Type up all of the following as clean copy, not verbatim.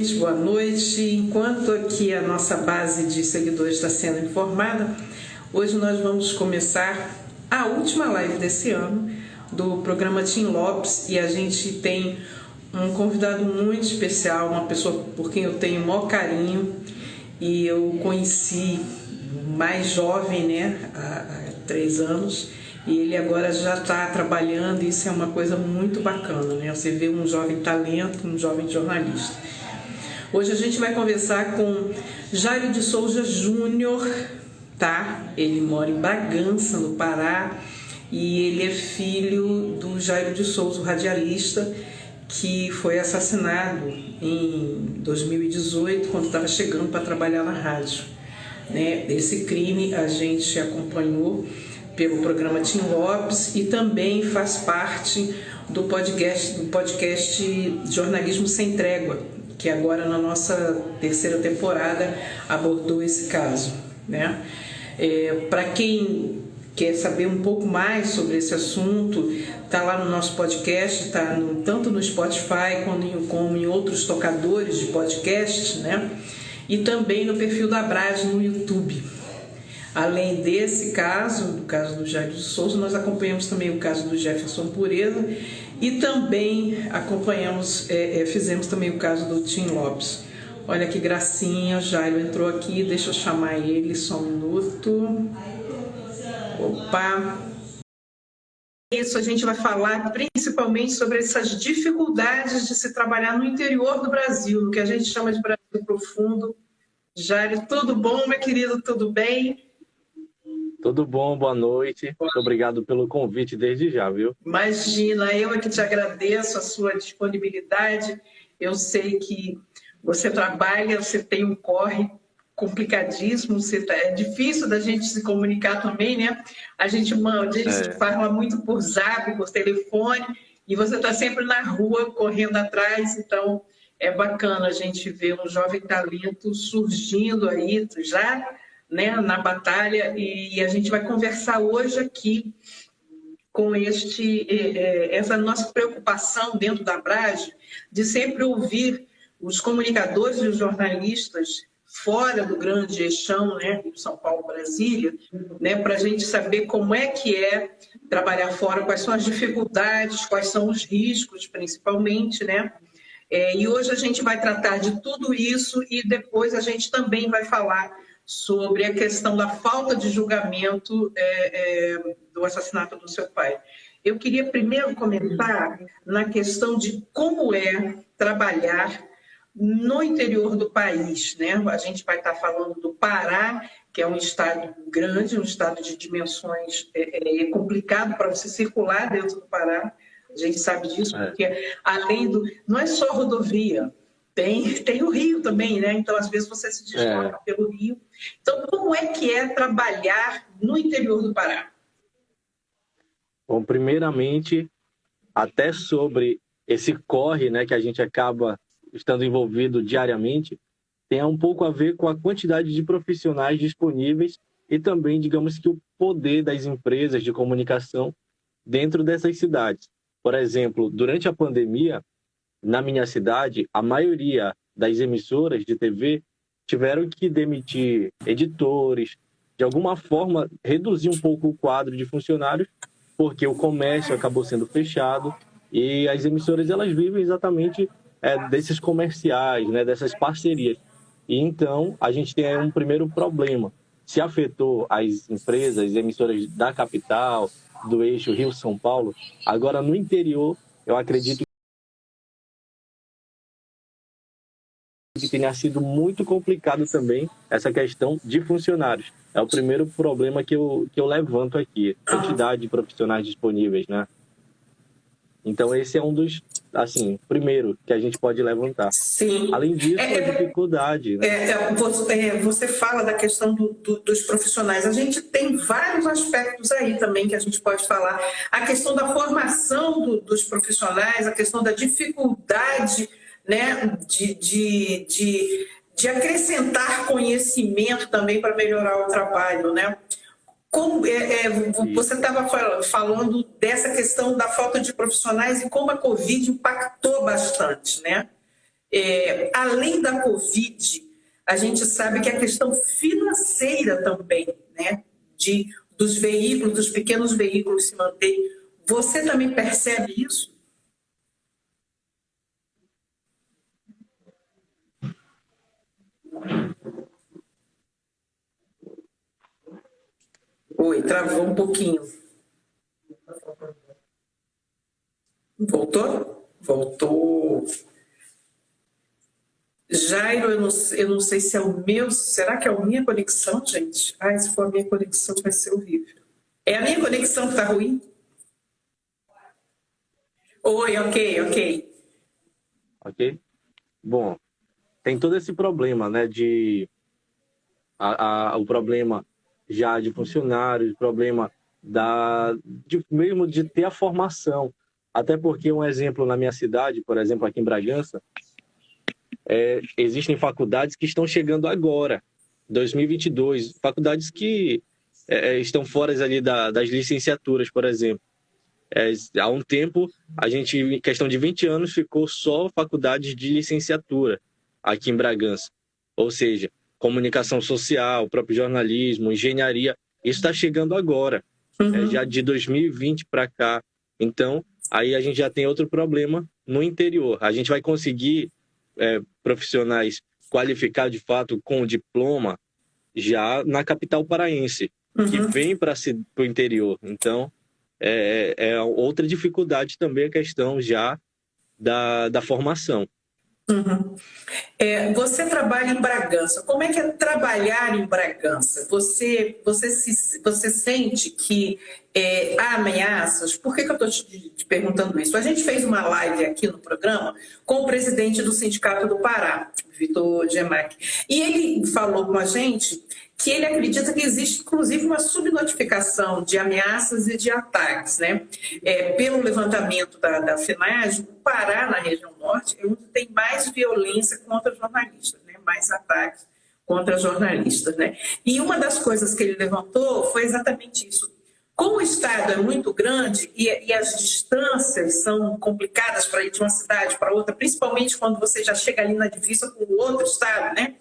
Boa noite. Enquanto aqui a nossa base de seguidores está sendo informada, hoje nós vamos começar a última live desse ano do programa Tim Lopes e a gente tem um convidado muito especial, uma pessoa por quem eu tenho o maior carinho e eu conheci mais jovem, né, há 3 anos, e ele agora já está trabalhando e isso é uma coisa muito bacana, né? Você vê um jovem talento, um jovem jornalista. Hoje a gente vai conversar com Jairo de Souza Júnior, tá? Ele mora em Bragança, no Pará, e ele é filho do Jairo de Souza, o radialista, que foi assassinado em 2018, quando estava chegando para trabalhar na rádio, né? Esse crime a gente acompanhou pelo programa Tim Lopes e também faz parte do podcast Jornalismo Sem Trégua, que agora na nossa 3ª temporada abordou esse caso, né? Para quem quer saber um pouco mais sobre esse assunto, está lá no nosso podcast, está tanto no Spotify como em outros tocadores de podcast, né? E também no perfil da Brás no YouTube. Além desse caso, do caso do Jairo de Souza, nós acompanhamos também o caso do Jefferson Pureza e também fizemos também o caso do Tim Lopes. Olha que gracinha, o Jairo entrou aqui, deixa eu chamar ele só um minuto. Opa! Isso, a gente vai falar principalmente sobre essas dificuldades de se trabalhar no interior do Brasil, no que a gente chama de Brasil profundo. Jairo, tudo bom, meu querido? Tudo bem? Tudo bom, boa noite. Muito obrigado pelo convite desde já, viu? Imagina, eu é que te agradeço a sua disponibilidade. Eu sei que você trabalha, você tem um corre complicadíssimo, é difícil da gente se comunicar também, né? A gente fala muito por zap, por telefone, e você está sempre na rua, correndo atrás, então é bacana a gente ver um jovem talento surgindo aí já, né, na batalha, e a gente vai conversar hoje aqui com essa nossa preocupação dentro da Abrage de sempre ouvir os comunicadores e os jornalistas fora do grande eixão, né, Rio, São Paulo, Brasília, né, para a gente saber como é que é trabalhar fora, quais são as dificuldades, quais são os riscos, principalmente, né? E hoje a gente vai tratar de tudo isso e depois a gente também vai falar sobre a questão da falta de julgamento do assassinato do seu pai. Eu queria primeiro comentar na questão de como é trabalhar no interior do país, né? A gente vai estar falando do Pará, que é um estado grande, um estado de dimensões complicado para você circular dentro do Pará. A gente sabe disso, porque além do... Não é só rodovia, tem o rio também, né? Então, às vezes, você se desloca pelo rio. Então, como é que é trabalhar no interior do Pará? Bom, primeiramente, até sobre esse corre, né, que a gente acaba estando envolvido diariamente, tem um pouco a ver com a quantidade de profissionais disponíveis e também, digamos que, o poder das empresas de comunicação dentro dessas cidades. Por exemplo, durante a pandemia, na minha cidade, a maioria das emissoras de TV tiveram que demitir editores, de alguma forma reduzir um pouco o quadro de funcionários, porque o comércio acabou sendo fechado e as emissoras elas vivem exatamente desses comerciais, né, dessas parcerias. E então a gente tem aí um primeiro problema. Se afetou as empresas, emissoras da capital, do eixo Rio-São Paulo, agora no interior, eu acredito que tenha sido muito complicado também essa questão de funcionários. É o primeiro problema que eu levanto aqui, quantidade de profissionais disponíveis, né? Então esse é um dos, assim, primeiro que a gente pode levantar. Sim. Além disso, a dificuldade, né? Você fala da questão dos profissionais. A gente tem vários aspectos aí também que a gente pode falar. A questão da formação dos profissionais, a questão da dificuldade, né, de acrescentar conhecimento também para melhorar o trabalho, né? Como, você estava falando dessa questão da falta de profissionais e como a Covid impactou bastante, né? além da Covid, a gente sabe que a questão financeira também, né, dos veículos, dos pequenos veículos se mantém. Você também percebe isso? Oi, travou um pouquinho. Voltou? Voltou. Jairo, eu não sei se é o meu. Será que é a minha conexão, gente? Ai, se for a minha conexão, vai ser horrível. É a minha conexão que está ruim? Oi, ok. Ok? Bom, tem todo esse problema, né, o problema já de funcionários, problema mesmo de ter a formação. Até porque um exemplo na minha cidade, por exemplo, aqui em Bragança, existem faculdades que estão chegando agora, 2022, faculdades que estão fora ali das licenciaturas, por exemplo. Há um tempo, a gente, em questão de 20 anos, ficou só faculdades de licenciatura aqui em Bragança. Ou seja, comunicação social, próprio jornalismo, engenharia, isso está chegando agora, já de 2020 para cá. Então, aí a gente já tem outro problema no interior. A gente vai conseguir profissionais qualificados de fato com diploma já na capital paraense, que vem para o interior. Então, outra dificuldade também a questão já da formação. Você trabalha em Bragança. Como é que é trabalhar em Bragança? Você sente que há ameaças? Por que eu estou te perguntando isso? A gente fez uma live aqui no programa com o presidente do Sindicato do Pará, Vitor Gemac, e ele falou com a gente que ele acredita que existe, inclusive, uma subnotificação de ameaças e de ataques, né? Pelo levantamento da FENAGE, o Pará, na região norte, é onde tem mais violência contra jornalistas, né? Mais ataques contra jornalistas, né? E uma das coisas que ele levantou foi exatamente isso. Como o estado é muito grande e as distâncias são complicadas para ir de uma cidade para outra, principalmente quando você já chega ali na divisa com o outro estado, né?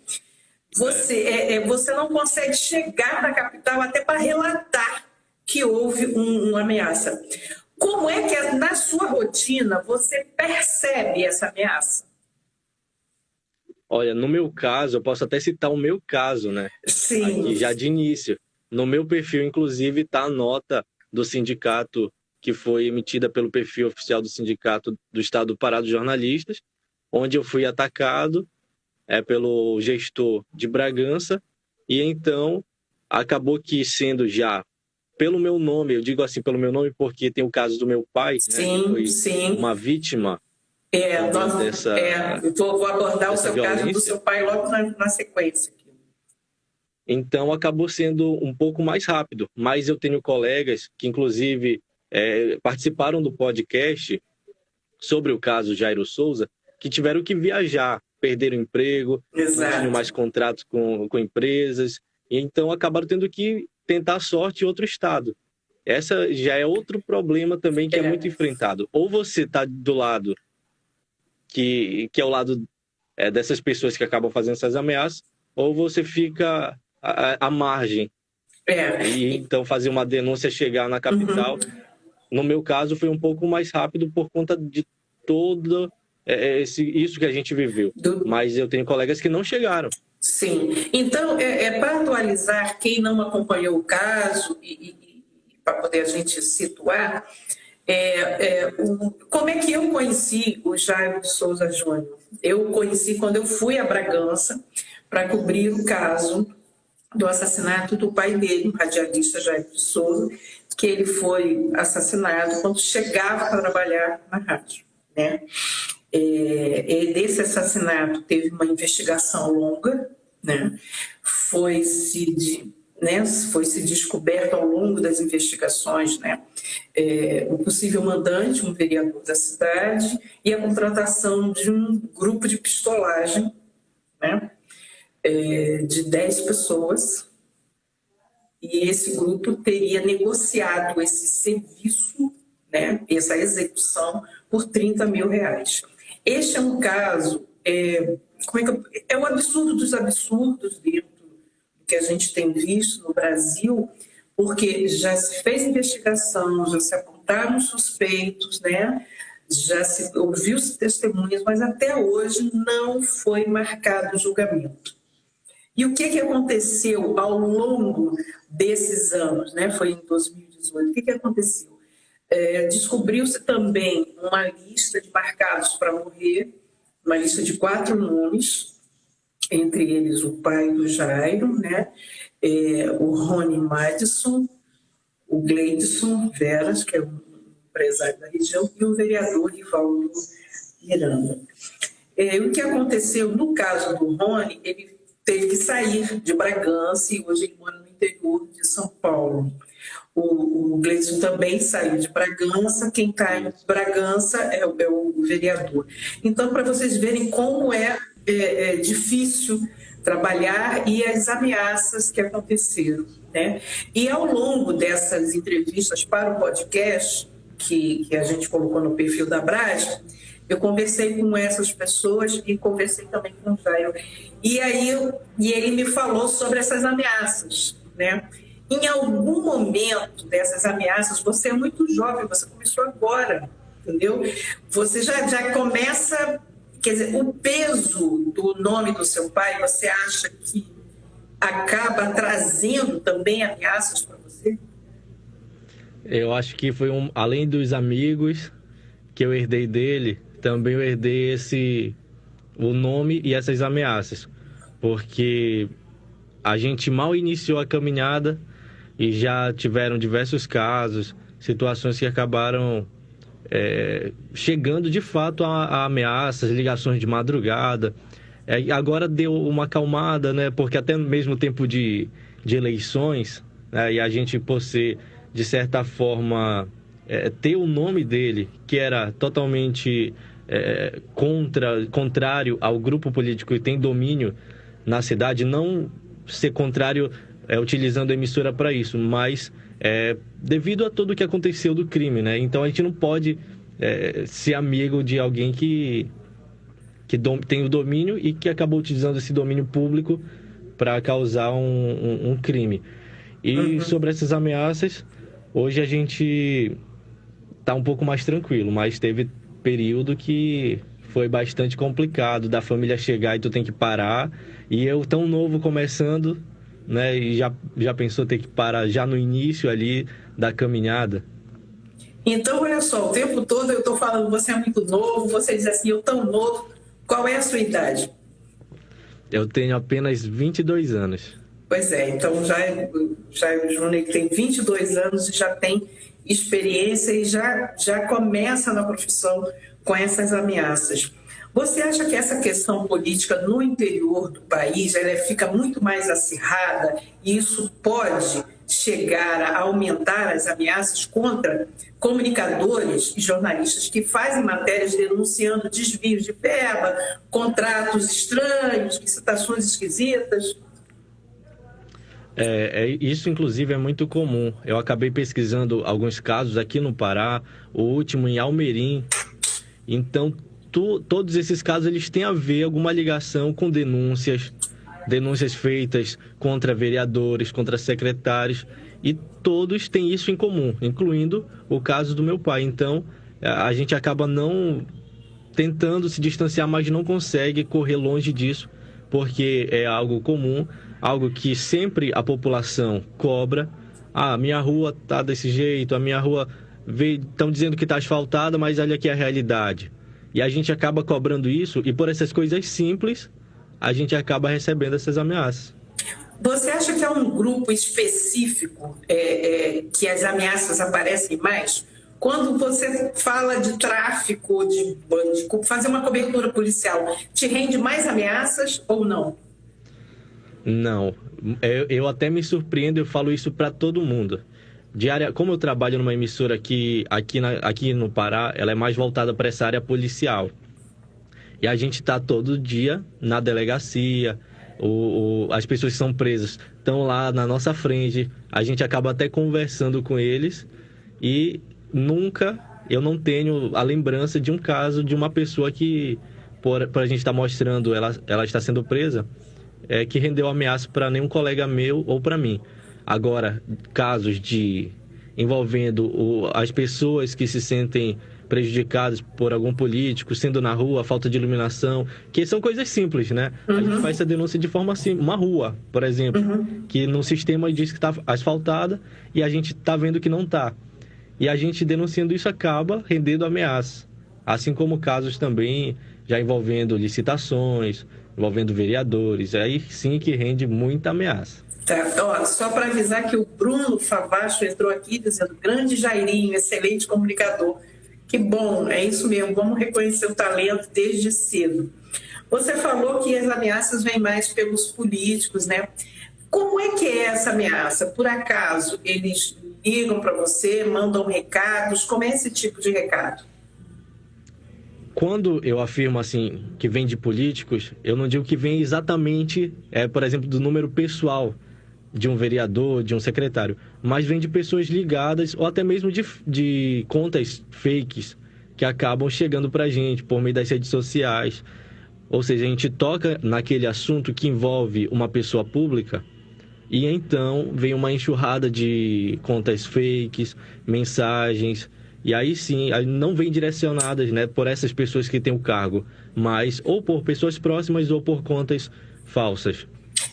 Você não consegue chegar na capital até para relatar que houve uma ameaça. Como é que, na sua rotina, você percebe essa ameaça? Olha, no meu caso, eu posso até citar o meu caso, né? Sim. Aqui, já de início. No meu perfil, inclusive, está a nota do sindicato que foi emitida pelo perfil oficial do Sindicato do Estado do Pará dos Jornalistas, onde eu fui atacado pelo gestor de Bragança, e então acabou que sendo já pelo meu nome, eu digo assim pelo meu nome porque tem o caso do meu pai, sim, né, que foi uma vítima vou abordar o seu violência. Caso do seu pai logo na sequência. Então acabou sendo um pouco mais rápido, mas eu tenho colegas que inclusive participaram do podcast sobre o caso Jairo Souza, que tiveram que viajar, perderam emprego, não tinham mais contratos com empresas, e então acabaram tendo que tentar a sorte em outro estado. Essa já é outro problema também que é muito enfrentado. Ou você está do lado que é o lado dessas pessoas que acabam fazendo essas ameaças, ou você fica à margem. E então fazer uma denúncia, chegar na capital. No meu caso foi um pouco mais rápido por conta de todo isso que a gente viveu. Mas eu tenho colegas que não chegaram. Sim. Então, para atualizar quem não acompanhou o caso e para poder a gente situar, como é que eu conheci o Jairo Souza Júnior? Eu conheci quando eu fui a Bragança para cobrir o caso do assassinato do pai dele, o radialista Jairo Souza, que ele foi assassinado quando chegava para trabalhar na rádio, né? Desse assassinato teve uma investigação longa, né? Foi se descoberto ao longo das investigações, né? O possível mandante, um vereador da cidade, e a contratação de um grupo de pistolagem, né? De 10 pessoas, e esse grupo teria negociado esse serviço, né, essa execução, por R$30 mil. Este é um caso é o absurdo dos absurdos dentro do que a gente tem visto no Brasil, porque já se fez investigação, já se apontaram suspeitos, né? Já se ouviu-se testemunhas, mas até hoje não foi marcado o julgamento. E o que aconteceu ao longo desses anos, né? Foi em 2018. O que aconteceu? Descobriu-se também uma lista de marcados para morrer, uma lista de 4 nomes, entre eles o pai do Jairo, né? O Rony Madison, o Gleidson Veras, que é um empresário da região, e o vereador Rivaldo Miranda. O que aconteceu no caso do Rony, ele teve que sair de Bragança e hoje ele mora no interior de São Paulo. O Gleidson também saiu de Bragança, quem está em Bragança é o vereador. Então, para vocês verem como é difícil trabalhar e as ameaças que aconteceram, né? E ao longo dessas entrevistas para o podcast, que a gente colocou no perfil da Brás, eu conversei com essas pessoas e conversei também com o Jairo. E ele me falou sobre essas ameaças, né? Em algum momento dessas ameaças, você é muito jovem, você começou agora, entendeu? Você já começa, quer dizer, o peso do nome do seu pai, você acha que acaba trazendo também ameaças para você? Eu acho que foi além dos amigos que eu herdei dele, também eu herdei o nome e essas ameaças, porque a gente mal iniciou a caminhada e já tiveram diversos casos, situações que acabaram chegando de fato a ameaças, ligações de madrugada. Agora deu uma acalmada, né? Porque até mesmo tempo de eleições, né? E a gente, por ser, de certa forma, ter o nome dele, que era totalmente contrário ao grupo político que tem domínio na cidade, não ser contrário utilizando a emissora para isso, mas devido a tudo o que aconteceu do crime, né? Então a gente não pode ser amigo de alguém que tem o domínio e que acabou utilizando esse domínio público para causar um crime. E sobre essas ameaças, hoje a gente está um pouco mais tranquilo, mas teve período que foi bastante complicado da família chegar e tu tem que parar, e eu tão novo começando, né, e já pensou ter que parar já no início ali da caminhada. Então, olha só, o tempo todo eu estou falando, você é muito novo, você diz assim, eu tão novo. Qual é a sua idade? Eu tenho apenas 22 anos. Pois é, então já o Júnior tem 22 anos e já tem experiência e já começa na profissão com essas ameaças. Você acha que essa questão política no interior do país ela fica muito mais acirrada e isso pode chegar a aumentar as ameaças contra comunicadores e jornalistas que fazem matérias denunciando desvios de verba, contratos estranhos, licitações esquisitas? Isso, inclusive, é muito comum. Eu acabei pesquisando alguns casos aqui no Pará, o último em Almerim. Então, todos esses casos eles têm a ver alguma ligação com denúncias feitas contra vereadores, contra secretários, e todos têm isso em comum, incluindo o caso do meu pai. Então, a gente acaba não tentando se distanciar, mas não consegue correr longe disso, porque é algo comum, algo que sempre a população cobra. Ah, minha rua tá desse jeito, a minha rua estão dizendo que está asfaltada, mas olha aqui a realidade. E a gente acaba cobrando isso, e por essas coisas simples, a gente acaba recebendo essas ameaças. Você acha que é um grupo específico que as ameaças aparecem mais? Quando você fala de tráfico, de fazer uma cobertura policial, te rende mais ameaças ou não? Não. Eu até me surpreendo, eu falo isso para todo mundo. Como eu trabalho numa emissora aqui no Pará, ela é mais voltada para essa área policial. E a gente está todo dia na delegacia, as pessoas que são presas estão lá na nossa frente, a gente acaba até conversando com eles e eu não tenho a lembrança de um caso de uma pessoa que por a gente estar mostrando ela está sendo presa, que rendeu ameaça para nenhum colega meu ou para mim. Agora, casos envolvendo as pessoas que se sentem prejudicadas por algum político, sendo na rua, falta de iluminação, que são coisas simples, né? A gente faz essa denúncia de forma simples. Uma rua, por exemplo, que no sistema diz que está asfaltada e a gente está vendo que não está. E a gente denunciando isso acaba rendendo ameaça. Assim como casos também já envolvendo licitações, envolvendo vereadores, aí sim que rende muita ameaça. Tá. Ó, só para avisar que o Bruno Favacho entrou aqui dizendo: grande Jairinho, excelente comunicador. Que bom, é isso mesmo, vamos reconhecer o talento desde cedo. Você falou que as ameaças vêm mais pelos políticos, né? Como é que é essa ameaça? Por acaso eles ligam para você, mandam recados? Como é esse tipo de recado? Quando eu afirmo assim que vem de políticos, eu não digo que vem exatamente, por exemplo, do número pessoal de um vereador, de um secretário, mas vem de pessoas ligadas ou até mesmo de contas fakes que acabam chegando para a gente por meio das redes sociais. Ou seja, a gente toca naquele assunto que envolve uma pessoa pública e então vem uma enxurrada de contas fakes, mensagens, e aí sim, não vem direcionadas, né, por essas pessoas que têm o cargo, mas ou por pessoas próximas ou por contas falsas.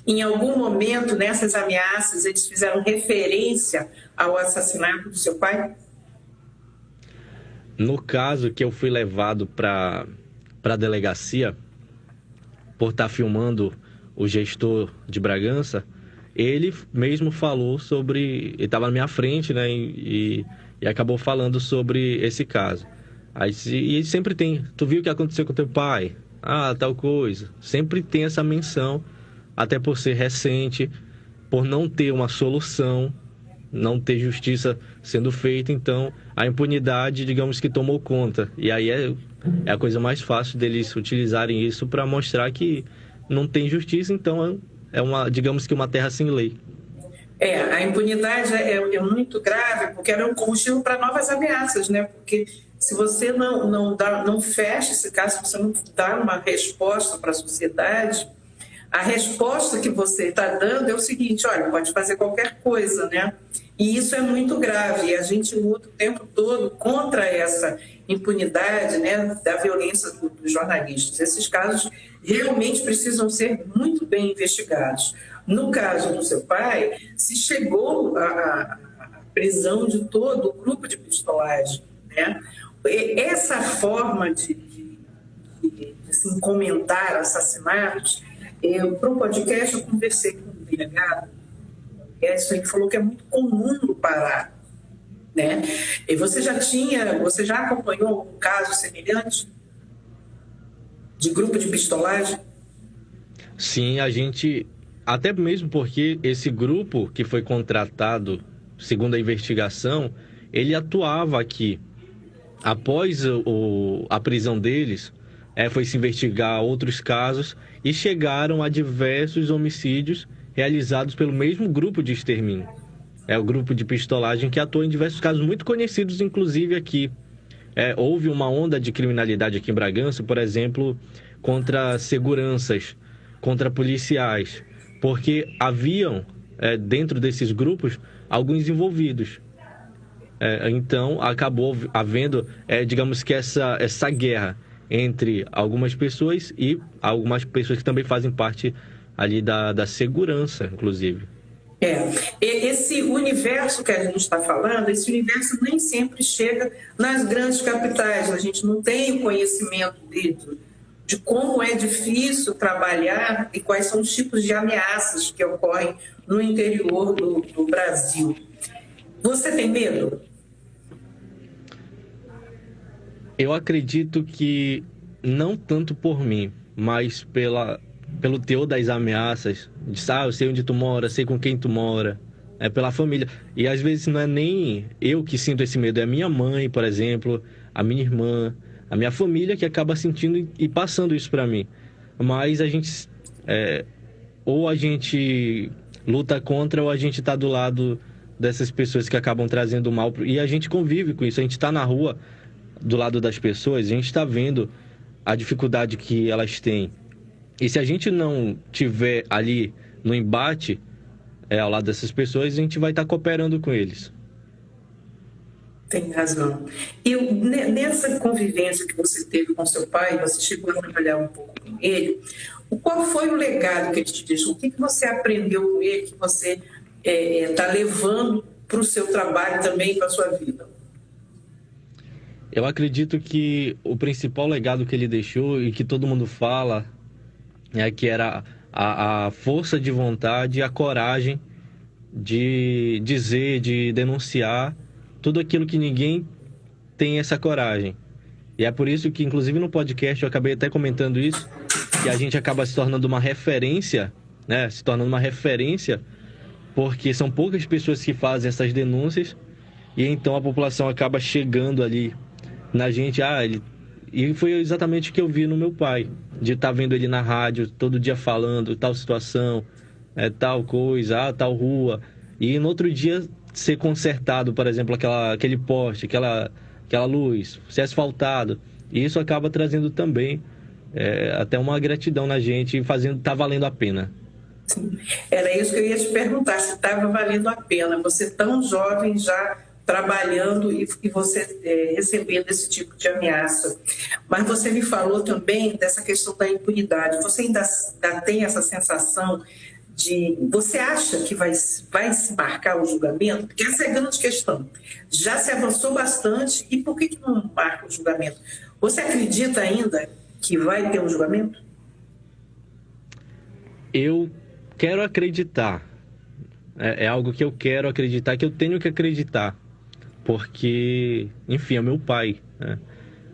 Em algum momento, nessas ameaças, eles fizeram referência ao assassinato do seu pai? No caso que eu fui levado para a delegacia por estar filmando o gestor de Bragança, ele mesmo falou sobre... Ele estava na minha frente, né, e acabou falando sobre esse caso. E sempre tem: tu viu o que aconteceu com teu pai? Ah, tal coisa. Sempre tem essa menção, até por ser recente, por não ter uma solução, não ter justiça sendo feita, então a impunidade, digamos que tomou conta. E aí é a coisa mais fácil deles utilizarem isso para mostrar que não tem justiça, então digamos que uma terra sem lei. A impunidade é muito grave, porque ela é um combustível para novas ameaças, né? Porque se você não fecha esse caso, se você não dá uma resposta para a sociedade, a resposta que você está dando é o seguinte: olha, pode fazer qualquer coisa, né? E isso é muito grave. E a gente luta o tempo todo contra essa impunidade, né, da violência dos jornalistas. Esses casos realmente precisam ser muito bem investigados. No caso do seu pai, se chegou à prisão de todo o grupo de pistolagem, né? Essa forma de assim, comentar assassinatos, para um podcast eu conversei com um delegado, ele falou que é muito comum no Pará, né? E você já acompanhou um caso semelhante de grupo de pistolagem? Sim, a gente, até mesmo porque esse grupo que foi contratado, segundo a investigação, ele atuava aqui. Após a prisão deles, foi se investigar outros casos e chegaram a diversos homicídios realizados pelo mesmo grupo de extermínio. É o grupo de pistolagem que atua em diversos casos muito conhecidos, inclusive aqui. Houve uma onda de criminalidade aqui em Bragança, por exemplo, contra seguranças, contra policiais, porque haviam, dentro desses grupos, alguns envolvidos. Então, acabou havendo, digamos que essa guerra entre algumas pessoas e algumas pessoas que também fazem parte ali da segurança, inclusive. Esse universo que a gente está falando, esse universo nem sempre chega nas grandes capitais. A gente não tem conhecimento de como é difícil trabalhar e quais são os tipos de ameaças que ocorrem no interior do Brasil. Você tem medo? Eu acredito que não tanto por mim, mas pelo teor das ameaças. Eu sei onde tu mora, sei com quem tu mora. Pela família. E às vezes não é nem eu que sinto esse medo, é a minha mãe, por exemplo, a minha irmã, a minha família que acaba sentindo e passando isso para mim. Mas a gente, ou a gente luta contra ou a gente tá do lado dessas pessoas que acabam trazendo mal. E a gente convive com isso, a gente tá na rua do lado das pessoas, a gente tá vendo a dificuldade que elas têm. E se a gente não tiver ali no embate, ao lado dessas pessoas, a gente vai estar cooperando com eles. Tem razão. E nessa convivência que você teve com seu pai, você chegou a trabalhar um pouco com ele, qual foi o legado que ele te deixou? O que você aprendeu com ele que você está levando para o seu trabalho também, para a sua vida? Eu acredito que o principal legado que ele deixou e que todo mundo fala que era a força de vontade e a coragem de dizer, de denunciar tudo aquilo que ninguém tem essa coragem. E é por isso que, inclusive no podcast, eu acabei até comentando isso, que a gente acaba se tornando uma referência, né? Se tornando uma referência, porque são poucas pessoas que fazem essas denúncias, e então a população acaba chegando ali na gente. E foi exatamente o que eu vi no meu pai, de estar vendo ele na rádio, todo dia falando tal situação, tal coisa, tal rua, e no outro dia ser consertado, por exemplo, aquele poste, aquela luz, ser asfaltado. E isso acaba trazendo também até uma gratidão na gente, tá valendo a pena. Sim. Era isso que eu ia te perguntar, se estava valendo a pena. Você tão jovem já trabalhando e você recebendo esse tipo de ameaça. Mas você me falou também dessa questão da impunidade. Você ainda tem essa sensação de... Você acha que vai se marcar o julgamento? Porque essa é a grande questão. Já se avançou bastante e por que não marca o julgamento? Você acredita ainda que vai ter um julgamento? Eu quero acreditar. É algo que eu quero acreditar, que eu tenho que acreditar. Porque, enfim, é meu pai, né?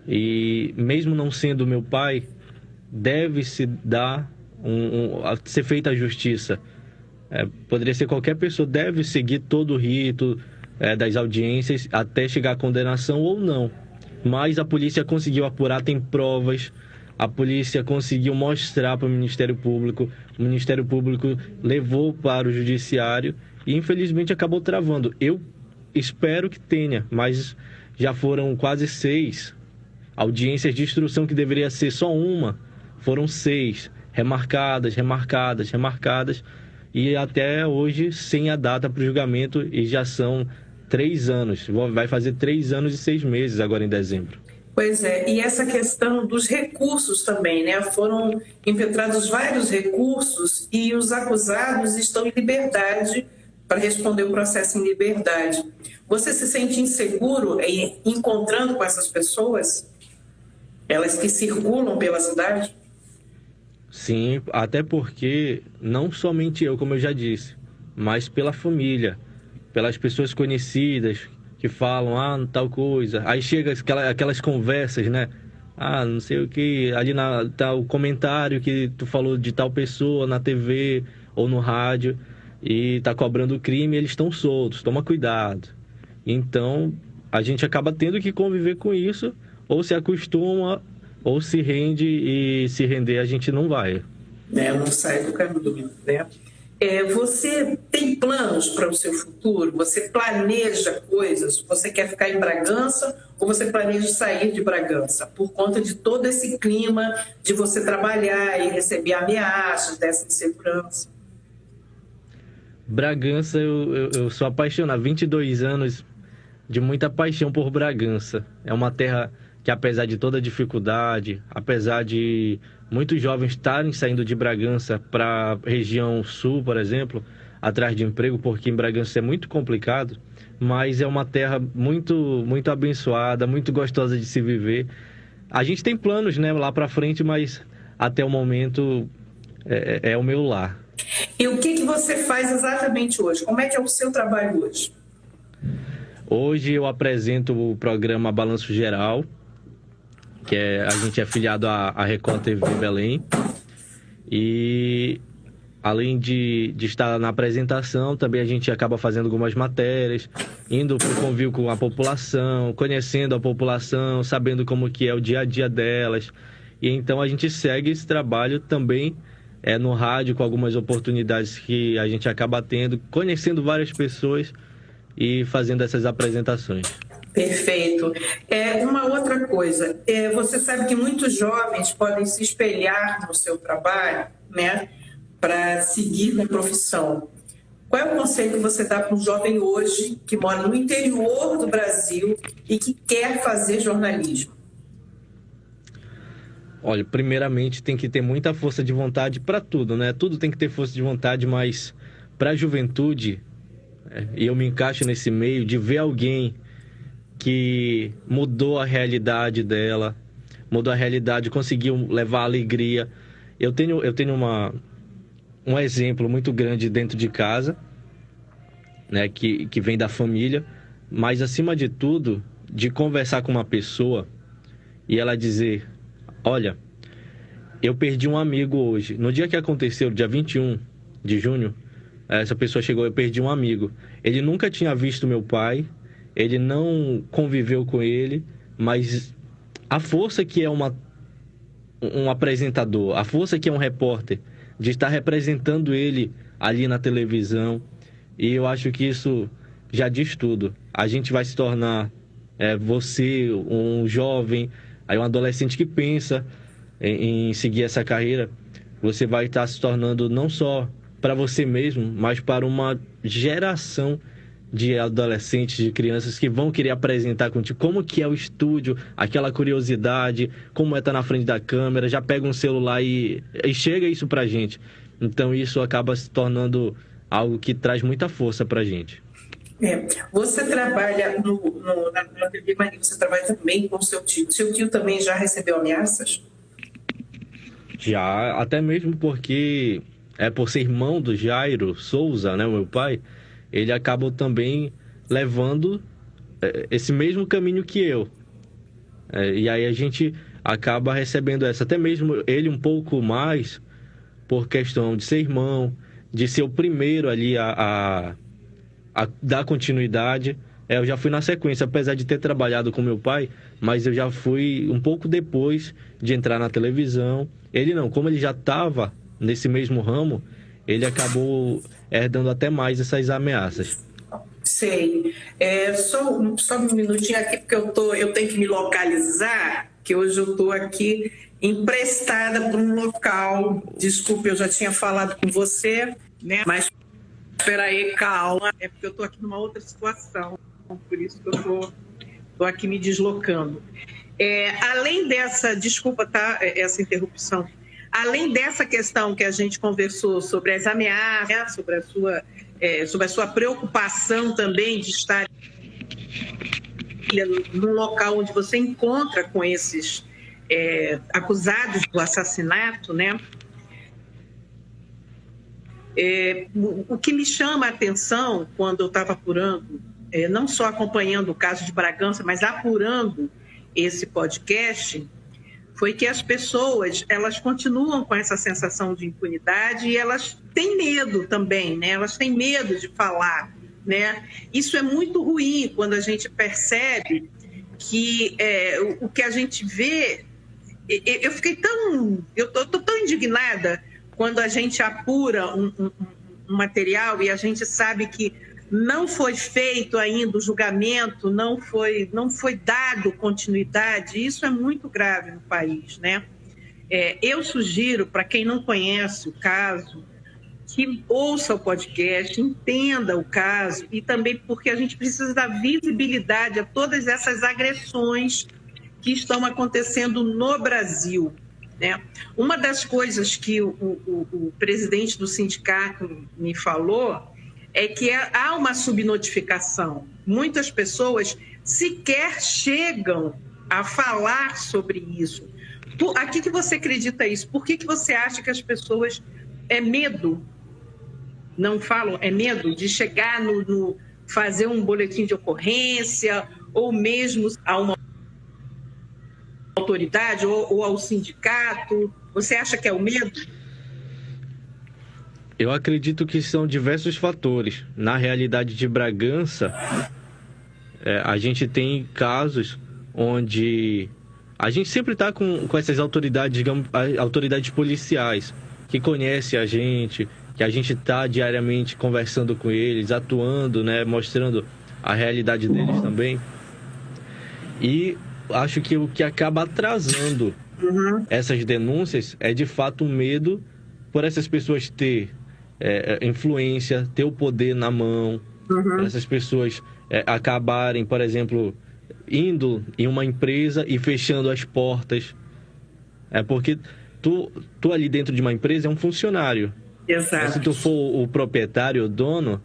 E mesmo não sendo meu pai, deve se dar ser feita a justiça. Poderia ser qualquer pessoa, deve seguir todo o rito das audiências até chegar à condenação ou não. Mas a polícia conseguiu apurar, tem provas, a polícia conseguiu mostrar para o Ministério Público levou para o Judiciário e infelizmente acabou travando. Eu espero que tenha, mas já foram quase 6 audiências de instrução, que deveria ser só uma, foram 6, remarcadas, e até hoje sem a data para o julgamento, e já são 3 anos, vai fazer 3 anos e 6 meses agora em dezembro. Pois é, e essa questão dos recursos também, né? Foram impetrados vários recursos e os acusados estão em liberdade para responder o processo em liberdade. Você se sente inseguro encontrando com essas pessoas? Elas que circulam pela cidade? Sim, até porque não somente eu, como eu já disse, mas pela família, pelas pessoas conhecidas que falam, tal coisa. Aí chega aquelas conversas, né? Não sei o que, ali tá o comentário que tu falou de tal pessoa na TV ou no rádio e tá cobrando o crime, eles estão soltos, toma cuidado. Então, a gente acaba tendo que conviver com isso, ou se acostuma, ou se rende, e se render a gente não vai. Não sai do caminho, né? Você tem planos para o seu futuro? Você planeja coisas? Você quer ficar em Bragança ou você planeja sair de Bragança? Por conta de todo esse clima de você trabalhar e receber ameaças dessa insegurança. Bragança, eu sou apaixonado, 22 anos de muita paixão por Bragança. É uma terra que, apesar de toda a dificuldade, apesar de muitos jovens estarem saindo de Bragança para a região sul, por exemplo, atrás de emprego, porque em Bragança é muito complicado, mas é uma terra muito, muito abençoada, muito gostosa de se viver. A gente tem planos, né, lá para frente, mas até o momento é o meu lar. E o que você faz exatamente hoje? Como é que é o seu trabalho hoje? Hoje eu apresento o programa Balanço Geral, que a gente é afiliado à Record TV Belém. E além de estar na apresentação, também a gente acaba fazendo algumas matérias, indo para o convívio com a população, conhecendo a população, sabendo como que é o dia a dia delas. E então a gente segue esse trabalho também no rádio, com algumas oportunidades que a gente acaba tendo, conhecendo várias pessoas e fazendo essas apresentações. Perfeito. Uma outra coisa, você sabe que muitos jovens podem se espelhar no seu trabalho, né, para seguir na profissão. Qual é o conselho que você dá para um jovem hoje que mora no interior do Brasil e que quer fazer jornalismo? Olha, primeiramente tem que ter muita força de vontade para tudo, né? Tudo tem que ter força de vontade, mas para a juventude, e eu me encaixo nesse meio, de ver alguém que mudou a realidade dela, mudou a realidade, conseguiu levar alegria. Eu tenho um exemplo muito grande dentro de casa, né, que vem da família, mas acima de tudo, de conversar com uma pessoa e ela dizer: olha, eu perdi um amigo hoje. No dia que aconteceu, dia 21 de junho, essa pessoa chegou: eu perdi um amigo. Ele nunca tinha visto meu pai, ele não conviveu com ele, mas a força que é um apresentador, a força que é um repórter, de estar representando ele ali na televisão, e eu acho que isso já diz tudo. A gente vai se tornar, você, um jovem, aí um adolescente que pensa em seguir essa carreira, você vai estar se tornando não só para você mesmo, mas para uma geração de adolescentes, de crianças que vão querer apresentar contigo como que é o estúdio, aquela curiosidade, como é estar na frente da câmera, já pega um celular e chega isso pra gente. Então isso acaba se tornando algo que traz muita força pra gente. Você trabalha na TV Mania, você trabalha também com seu tio. Seu tio também já recebeu ameaças? Já, até mesmo porque por ser irmão do Jairo Souza, né, o meu pai, ele acabou também levando esse mesmo caminho que eu. E aí a gente acaba recebendo essa, até mesmo ele um pouco mais, por questão de ser irmão, de ser o primeiro ali a dar continuidade. Eu já fui na sequência, apesar de ter trabalhado com meu pai, mas eu já fui um pouco depois de entrar na televisão. Ele não, como ele já estava nesse mesmo ramo, ele acabou herdando até mais essas ameaças. Sei. Só um minutinho aqui, porque eu tenho que me localizar, que hoje eu estou aqui emprestada para um local. Desculpe, eu já tinha falado com você, né? Mas espera aí, calma. É porque eu estou aqui numa outra situação, por isso que eu estou aqui me deslocando. Além dessa, desculpa, tá? Essa interrupção. Além dessa questão que a gente conversou sobre as ameaças, sobre a sua preocupação também de estar num local onde você encontra com esses acusados do assassinato, né? O que me chama a atenção quando eu estava apurando, não só acompanhando o caso de Bragança, mas apurando esse podcast, foi que as pessoas, elas continuam com essa sensação de impunidade e elas têm medo também, né? Elas têm medo de falar, né? Isso é muito ruim quando a gente percebe que o que a gente vê... Eu tô tão indignada quando a gente apura um material e a gente sabe que não foi feito ainda o julgamento, não foi dado continuidade. Isso é muito grave no país, né? Eu sugiro, para quem não conhece o caso, que ouça o podcast, entenda o caso, e também porque a gente precisa dar visibilidade a todas essas agressões que estão acontecendo no Brasil, né? Uma das coisas que o presidente do sindicato me falou é que há uma subnotificação. Muitas pessoas sequer chegam a falar sobre isso. A que você acredita isso? Por que você acha que as pessoas... medo? Não falam? É medo de chegar no fazer um boletim de ocorrência ou mesmo a uma autoridade ou ao sindicato? Você acha que é o medo? Eu acredito que são diversos fatores. Na realidade de Bragança, a gente tem casos onde a gente sempre está com essas autoridades, digamos, autoridades policiais, que conhecem a gente, que a gente está diariamente conversando com eles, atuando, né, mostrando a realidade deles também. E acho que o que acaba atrasando essas denúncias é, de fato, o medo por essas pessoas ter influência, ter o poder na mão, por essas pessoas acabarem, por exemplo, indo em uma empresa e fechando as portas. Porque tu ali dentro de uma empresa é um funcionário. Exato. Mas se tu for o proprietário, o dono,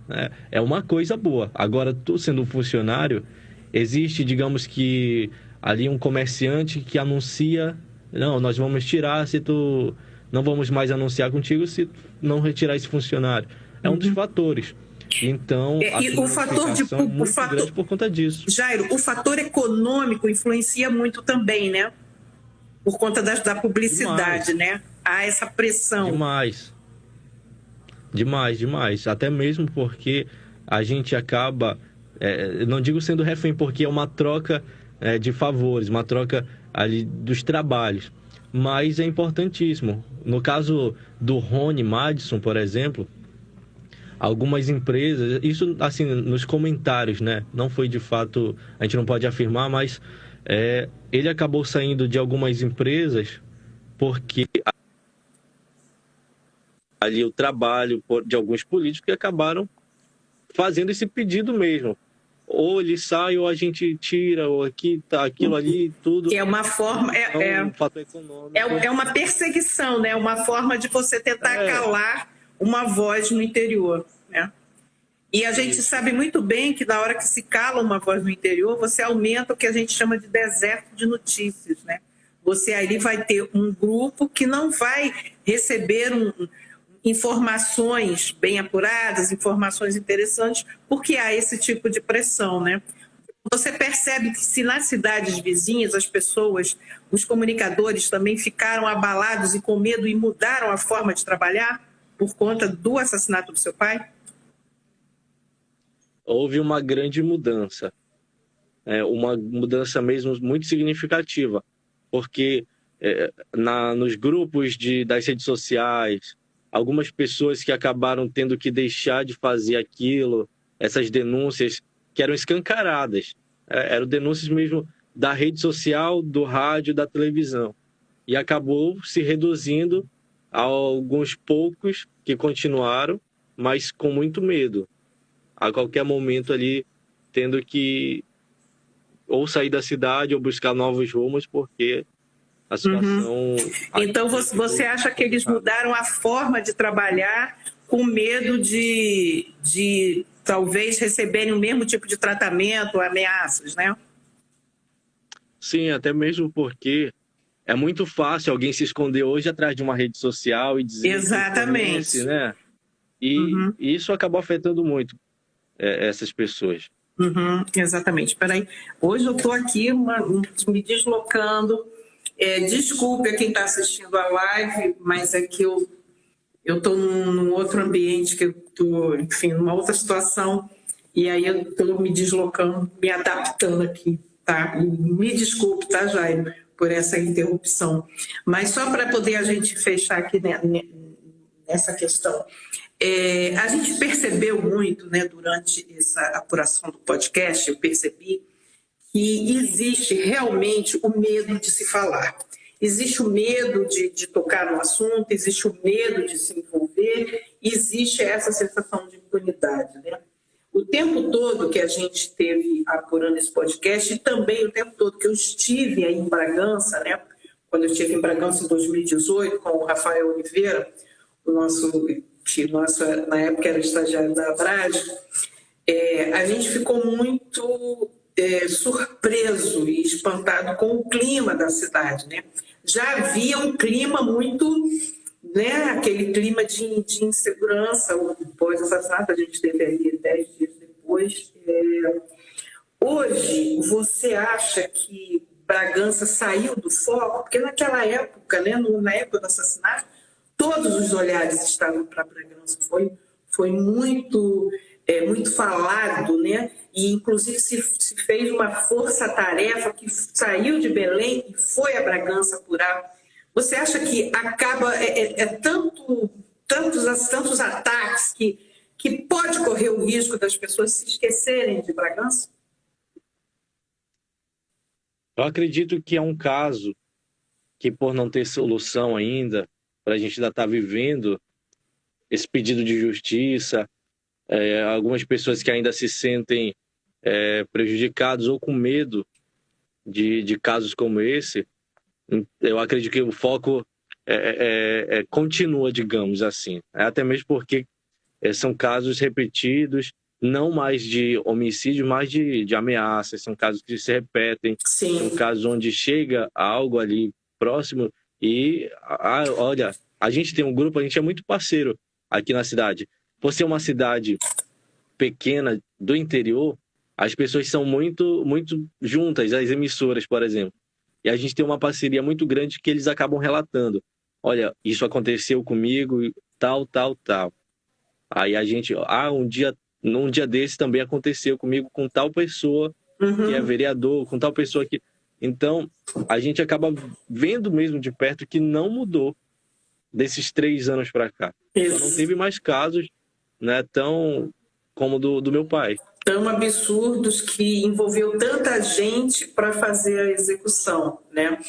é uma coisa boa. Agora, tu sendo um funcionário, existe, digamos que, ali um comerciante que anuncia: não, nós vamos tirar se tu... Não vamos mais anunciar contigo se tu não retirar esse funcionário. É um dos fatores. Então, E o fator é muito grande por conta disso. Jairo, o fator econômico influencia muito também, né? Por conta da publicidade, né? Há essa pressão. Demais. Até mesmo porque a gente acaba, não digo sendo refém, porque é uma troca de favores, uma troca ali dos trabalhos. Mas é importantíssimo. No caso do Rony Madison, por exemplo, algumas empresas, isso assim nos comentários, né? Não foi de fato, a gente não pode afirmar, mas ele acabou saindo de algumas empresas porque ali o trabalho de alguns políticos que acabaram fazendo esse pedido mesmo. Ou ele sai, ou a gente tira, ou aqui tá aquilo ali, tudo. É uma forma, um fator econômico. É uma perseguição, né? Uma forma de você tentar calar uma voz no interior, né? E a gente sabe muito bem que na hora que se cala uma voz no interior, você aumenta o que a gente chama de deserto de notícias, né? Você ali vai ter um grupo que não vai receber informações bem apuradas, informações interessantes, porque há esse tipo de pressão, né? Você percebe que se nas cidades vizinhas as pessoas, os comunicadores também ficaram abalados e com medo e mudaram a forma de trabalhar por conta do assassinato do seu pai? Houve uma grande mudança, uma mudança mesmo muito significativa, porque nos grupos das redes sociais, algumas pessoas que acabaram tendo que deixar de fazer aquilo, essas denúncias que eram escancaradas, eram denúncias mesmo da rede social, do rádio, da televisão, e acabou se reduzindo a alguns poucos que continuaram, mas com muito medo, a qualquer momento ali tendo que ou sair da cidade ou buscar novos rumos, porque a situação... Então você acha que eles mudaram a forma de trabalhar com medo de talvez receberem o mesmo tipo de tratamento, ameaças, né? Sim, até mesmo porque é muito fácil alguém se esconder hoje atrás de uma rede social e dizer... Exatamente. Que conhece, né? E isso acabou afetando muito essas pessoas. Exatamente. Peraí, hoje eu estou aqui me deslocando. Desculpe a quem está assistindo a live, mas é que eu estou num outro ambiente, que eu estou, enfim, numa outra situação, e aí eu estou me deslocando, me adaptando aqui, tá? E me desculpe, tá, Jairo, por essa interrupção. Mas só para poder a gente fechar aqui nessa questão, a gente percebeu muito, né, durante essa apuração do podcast, eu percebi que existe realmente o medo de se falar. Existe o medo de tocar no assunto, existe o medo de se envolver, existe essa sensação de impunidade, né? O tempo todo que a gente esteve apurando esse podcast, e também o tempo todo que eu estive aí em Bragança, né? Quando eu estive em Bragança em 2018, com o Rafael Oliveira, que na época era estagiário da Abrad, a gente ficou muito surpreso e espantado com o clima da cidade, né? Já havia um clima muito, né, aquele clima de insegurança, o pós-assassinato, a gente teve aí 10 dias depois. Hoje, você acha que Bragança saiu do foco? Porque naquela época, né, na época do assassinato, todos os olhares estavam para Bragança. Foi muito falado, né? E inclusive se fez uma força-tarefa que saiu de Belém e foi a Bragança apurar. Você acha que acaba tantos ataques que pode correr o risco das pessoas se esquecerem de Bragança? Eu acredito que é um caso que, por não ter solução ainda, para a gente ainda estar vivendo esse pedido de justiça, algumas pessoas que ainda se sentem prejudicados ou com medo de casos como esse, eu acredito que o foco continua, digamos assim. Até mesmo porque são casos repetidos, não mais de homicídio, mas de ameaças, são casos que se repetem, Sim. são casos onde chega algo ali próximo e, olha, a gente tem um grupo, a gente é muito parceiro aqui na cidade. Por ser uma cidade pequena do interior, as pessoas são muito, muito juntas, as emissoras, por exemplo. E a gente tem uma parceria muito grande que eles acabam relatando. Olha, isso aconteceu comigo, tal, tal, tal. Aí a gente, num dia desse também aconteceu comigo com tal pessoa que é vereador, com tal pessoa que... Então, a gente acaba vendo mesmo de perto que não mudou desses 3 anos para cá. Só não teve mais casos, né, tão como do meu pai. Tão absurdos que envolveu tanta gente para fazer a execução, né?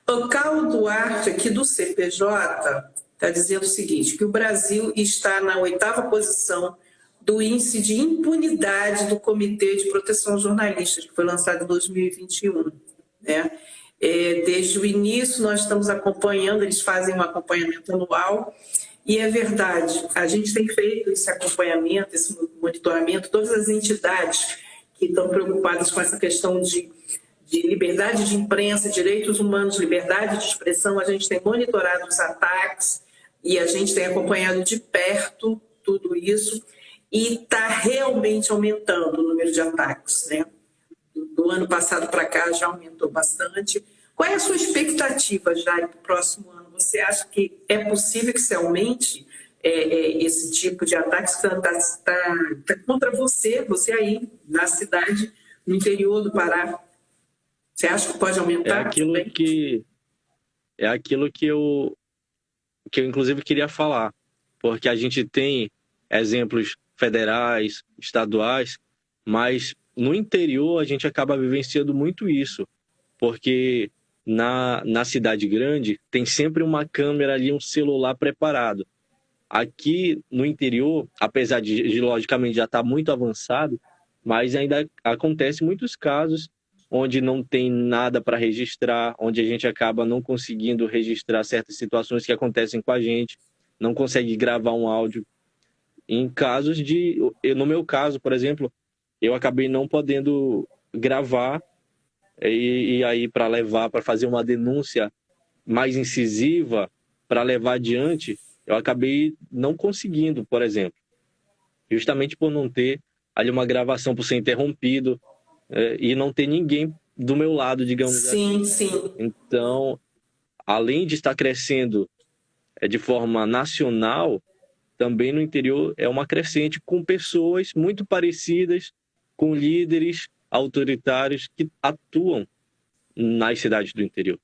O Carlos Duarte, aqui do CPJ, está dizendo o seguinte, que o Brasil está na 8ª posição do índice de impunidade do Comitê de Proteção aos Jornalistas, que foi lançado em 2021. Né? Desde o início nós estamos acompanhando, eles fazem um acompanhamento anual, e é verdade, a gente tem feito esse acompanhamento, esse monitoramento, todas as entidades que estão preocupadas com essa questão de liberdade de imprensa, direitos humanos, liberdade de expressão, a gente tem monitorado os ataques e a gente tem acompanhado de perto tudo isso e está realmente aumentando o número de ataques, né? Do ano passado para cá já aumentou bastante. Qual é a sua expectativa, Jair, para o próximo ano? Você acha que é possível que se aumente esse tipo de ataques que está contra você aí na cidade, no interior do Pará? Você acha que pode aumentar? É aquilo que eu inclusive queria falar, porque a gente tem exemplos federais, estaduais, mas no interior a gente acaba vivenciando muito isso, porque na cidade grande tem sempre uma câmera ali, um celular preparado. Aqui no interior, apesar de logicamente já estar muito avançado, mas ainda acontece muitos casos onde não tem nada para registrar, onde a gente acaba não conseguindo registrar certas situações que acontecem com a gente, não consegue gravar um áudio. Em casos no meu caso, por exemplo, eu acabei não podendo gravar e aí para fazer uma denúncia mais incisiva, para levar adiante, eu acabei não conseguindo, por exemplo. Justamente por não ter ali uma gravação, por ser interrompido, e não ter ninguém do meu lado, digamos assim. Sim. Então, além de estar crescendo de forma nacional, também no interior é uma crescente com pessoas muito parecidas, com líderes autoritários que atuam nas cidades do interior.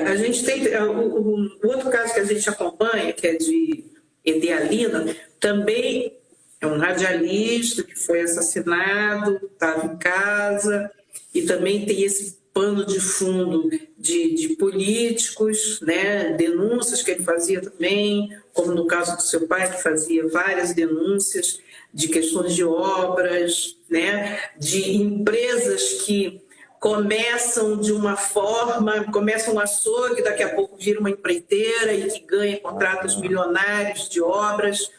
A gente tem o outro caso que a gente acompanha, que é de Edealina, também é um radialista que foi assassinado, estava em casa, e também tem esse pano de fundo de políticos, né, denúncias que ele fazia também, como no caso do seu pai, que fazia várias denúncias de questões de obras, né, de empresas que começam de uma forma, começam um açougue, daqui a pouco vira uma empreiteira e que ganha contratos milionários de obras.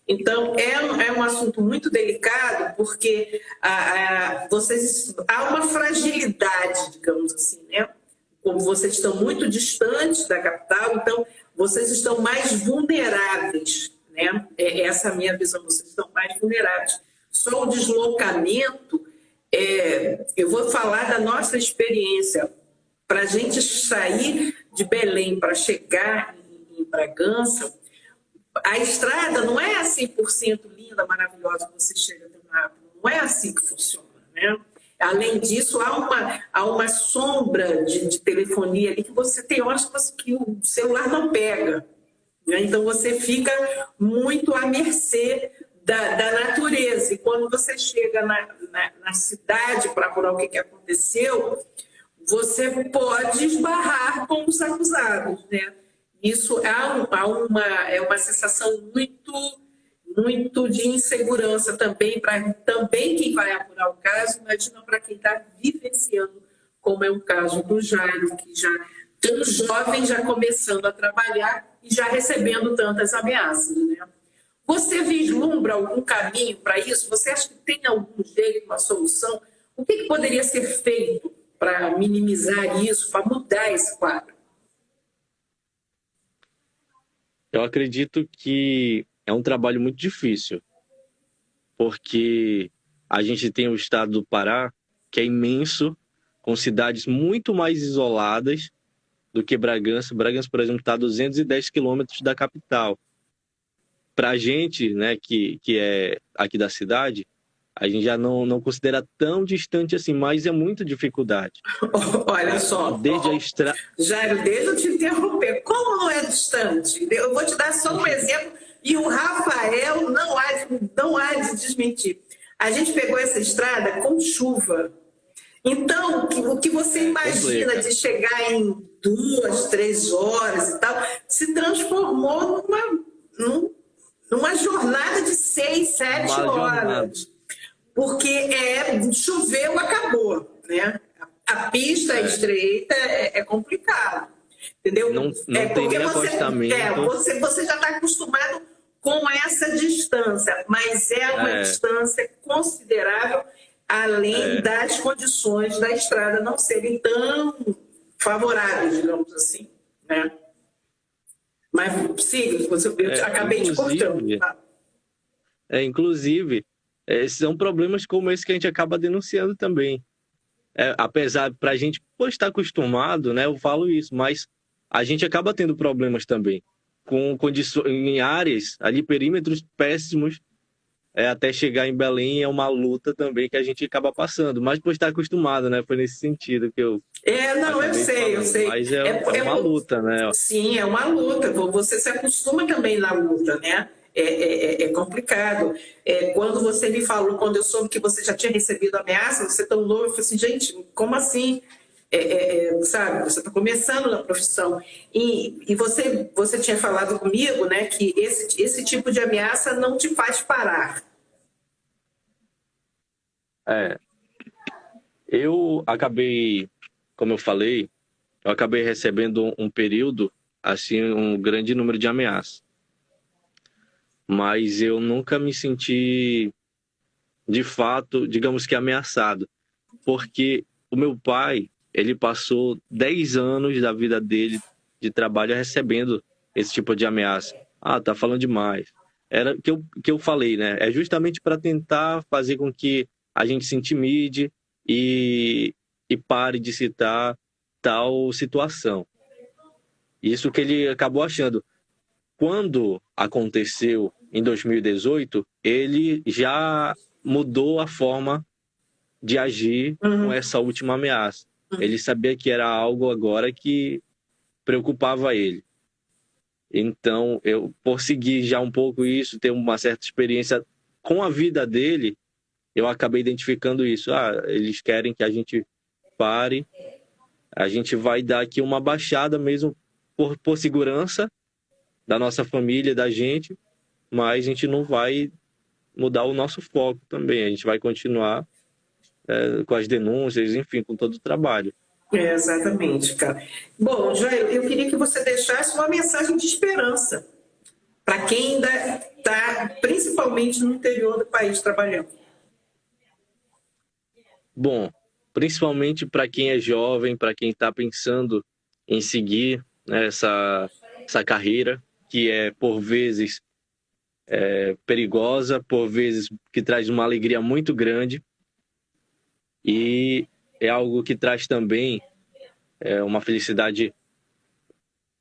Então, é um assunto muito delicado, porque há uma fragilidade, digamos assim, né? Como vocês estão muito distantes da capital, então vocês estão mais vulneráveis, né? Essa é a minha visão, vocês estão mais vulneráveis. Só o deslocamento, eu vou falar da nossa experiência. Para a gente sair de Belém para chegar em Bragança, a estrada não é 100% linda, maravilhosa, que você chega tão rápido. Não é assim que funciona, né? Além disso, há uma sombra de telefonia ali que você tem horas que o celular não pega, né? Então, você fica muito à mercê da natureza. E quando você chega na cidade para apurar o que aconteceu, você pode esbarrar com os acusados, né? Isso é uma sensação muito de insegurança também para também quem vai apurar o caso, imagina para quem está vivenciando, como é o caso do Jairo, que já tão jovem, já começando a trabalhar e já recebendo tantas ameaças, né? Você vislumbra algum caminho para isso? Você acha que tem algum jeito, uma solução? O que poderia ser feito para minimizar isso, para mudar esse quadro? Eu acredito que é um trabalho muito difícil, porque a gente tem o estado do Pará, que é imenso, com cidades muito mais isoladas do que Bragança. Bragança, por exemplo, está a 210 quilômetros da capital. Para a gente, né, que é aqui da cidade, a gente já não considera tão distante assim, mas é muita dificuldade. Olha só, desde a estrada. Jairo, deixa eu te interromper. Como não é distante? Eu vou te dar só um exemplo e o Rafael não há de desmentir. A gente pegou essa estrada com chuva. Então, o que você imagina de chegar em 2, 3 horas e tal, se transformou numa jornada de 6, 7 horas. Porque choveu, acabou, né? A pista estreita é complicado, entendeu? Não tem nem acostamento. Você já está acostumado com essa distância, mas é uma distância considerável, além das condições da estrada não serem tão favoráveis, digamos assim, né? Mas, sim, eu acabei de cortando. Tá? Inclusive, são problemas como esse que a gente acaba denunciando também. Apesar, para a gente estar acostumado, né, eu falo isso, mas a gente acaba tendo problemas também, com condições em áreas, ali, perímetros péssimos, até chegar em Belém é uma luta também que a gente acaba passando, mas por estar acostumado, né, foi nesse sentido que eu... eu sei. Mas é uma luta, né? Sim, é uma luta, você se acostuma também na luta, né? É complicado. Quando você me falou, quando eu soube que você já tinha recebido ameaça, você tão novo, eu falei assim, gente, como assim? Sabe, você está começando na profissão. E você tinha falado comigo, né, que esse tipo de ameaça não te faz parar. Eu acabei, como eu falei, eu acabei recebendo um período, assim, um grande número de ameaças. Mas eu nunca me senti, de fato, digamos que ameaçado. Porque o meu pai, ele passou 10 anos da vida dele de trabalho recebendo esse tipo de ameaça. Tá falando demais. Era o que eu falei, né? É justamente para tentar fazer com que a gente se intimide e pare de citar tal situação. Isso que ele acabou achando. Quando aconteceu em 2018, ele já mudou a forma de agir com essa última ameaça. Ele sabia que era algo agora que preocupava ele. Então, por seguir já um pouco isso, ter uma certa experiência com a vida dele, eu acabei identificando isso. Eles querem que a gente pare, a gente vai dar aqui uma baixada mesmo por segurança da nossa família, da gente, mas a gente não vai mudar o nosso foco também. A gente vai continuar com as denúncias, enfim, com todo o trabalho. Exatamente, cara. Bom, Jair, eu queria que você deixasse uma mensagem de esperança para quem ainda está, principalmente no interior do país, trabalhando. Bom, principalmente para quem é jovem, para quem está pensando em seguir, né, essa carreira, que por vezes perigosa, por vezes que traz uma alegria muito grande, e é algo que traz também uma felicidade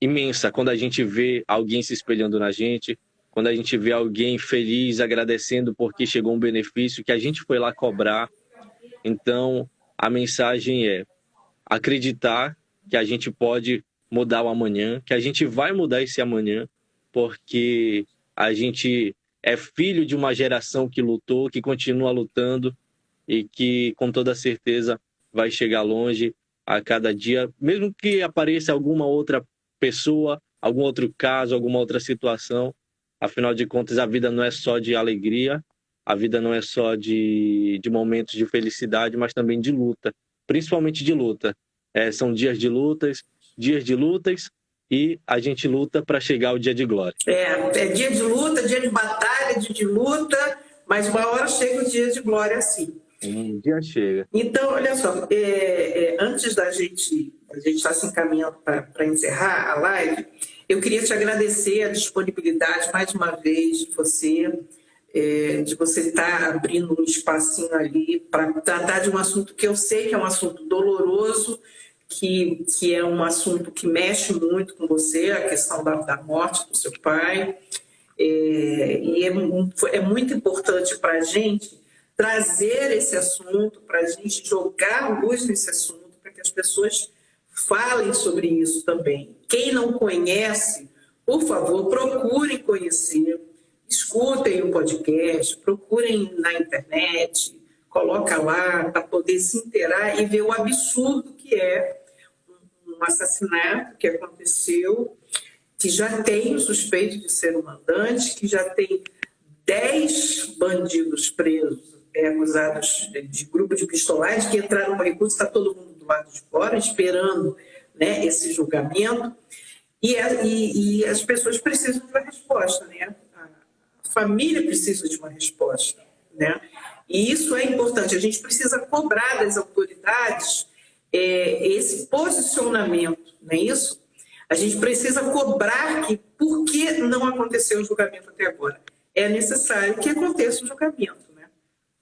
imensa quando a gente vê alguém se espelhando na gente, quando a gente vê alguém feliz, agradecendo porque chegou um benefício que a gente foi lá cobrar. Então, a mensagem é acreditar que a gente pode mudar o amanhã, que a gente vai mudar esse amanhã, porque a gente é filho de uma geração que lutou, que continua lutando e que, com toda certeza, vai chegar longe. a cada dia, mesmo que apareça alguma outra pessoa, algum outro caso, alguma outra situação. Afinal de contas, a vida não é só de alegria, a vida não é só de momentos de felicidade, mas também de luta, principalmente de luta. São dias de lutas, e a gente luta para chegar ao dia de glória. É dia de luta, dia de batalha, dia de luta, mas uma hora chega o dia de glória, sim. Um dia chega. Então, olha só, antes da gente estar se encaminhando para encerrar a live, eu queria te agradecer a disponibilidade, mais uma vez, de você estar abrindo um espacinho ali para tratar de um assunto que eu sei que é um assunto doloroso, que é um assunto que mexe muito com você, a questão da morte do seu pai. E é muito importante para a gente trazer esse assunto, para a gente jogar luz nesse assunto, para que as pessoas falem sobre isso também. Quem não conhece, por favor, procurem conhecer, escutem o podcast, procurem na internet, coloca lá para poder se inteirar e ver o absurdo que é um assassinato que aconteceu, que já tem o suspeito de ser um mandante, que já tem 10 bandidos presos, acusados de grupo de pistolagem, que entraram no recurso, está todo mundo do lado de fora, esperando, né, esse julgamento. E as pessoas precisam de uma resposta, né? A família precisa de uma resposta, né? E isso é importante. A gente precisa cobrar das autoridades esse posicionamento, não é isso? A gente precisa cobrar que por que não aconteceu o julgamento até agora. É necessário que aconteça o julgamento, né?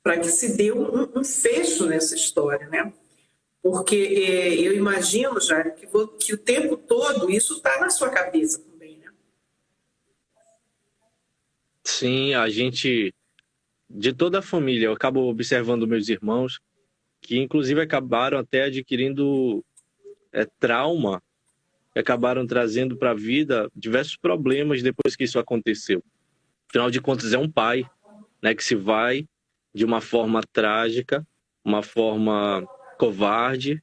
Para que se dê um fecho nessa história, né? Porque eu imagino, Jair, que o tempo todo isso está na sua cabeça também, né? Sim, a gente, de toda a família, eu acabo observando meus irmãos, que inclusive acabaram até adquirindo trauma, que acabaram trazendo para a vida diversos problemas depois que isso aconteceu. Afinal de contas, é um pai, né, que se vai de uma forma trágica, uma forma covarde,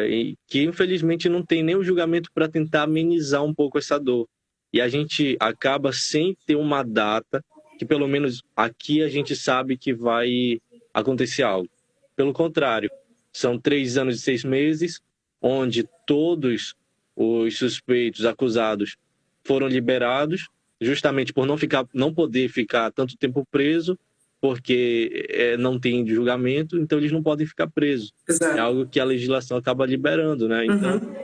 e que infelizmente não tem nem o julgamento para tentar amenizar um pouco essa dor. E a gente acaba sem ter uma data que pelo menos aqui a gente sabe que vai acontecer algo. Pelo contrário, são 3 anos e 6 meses, onde todos os suspeitos, acusados, foram liberados, justamente por não poder ficar tanto tempo preso, porque não tem julgamento, então eles não podem ficar presos. Exato. É algo que a legislação acaba liberando, né? Então,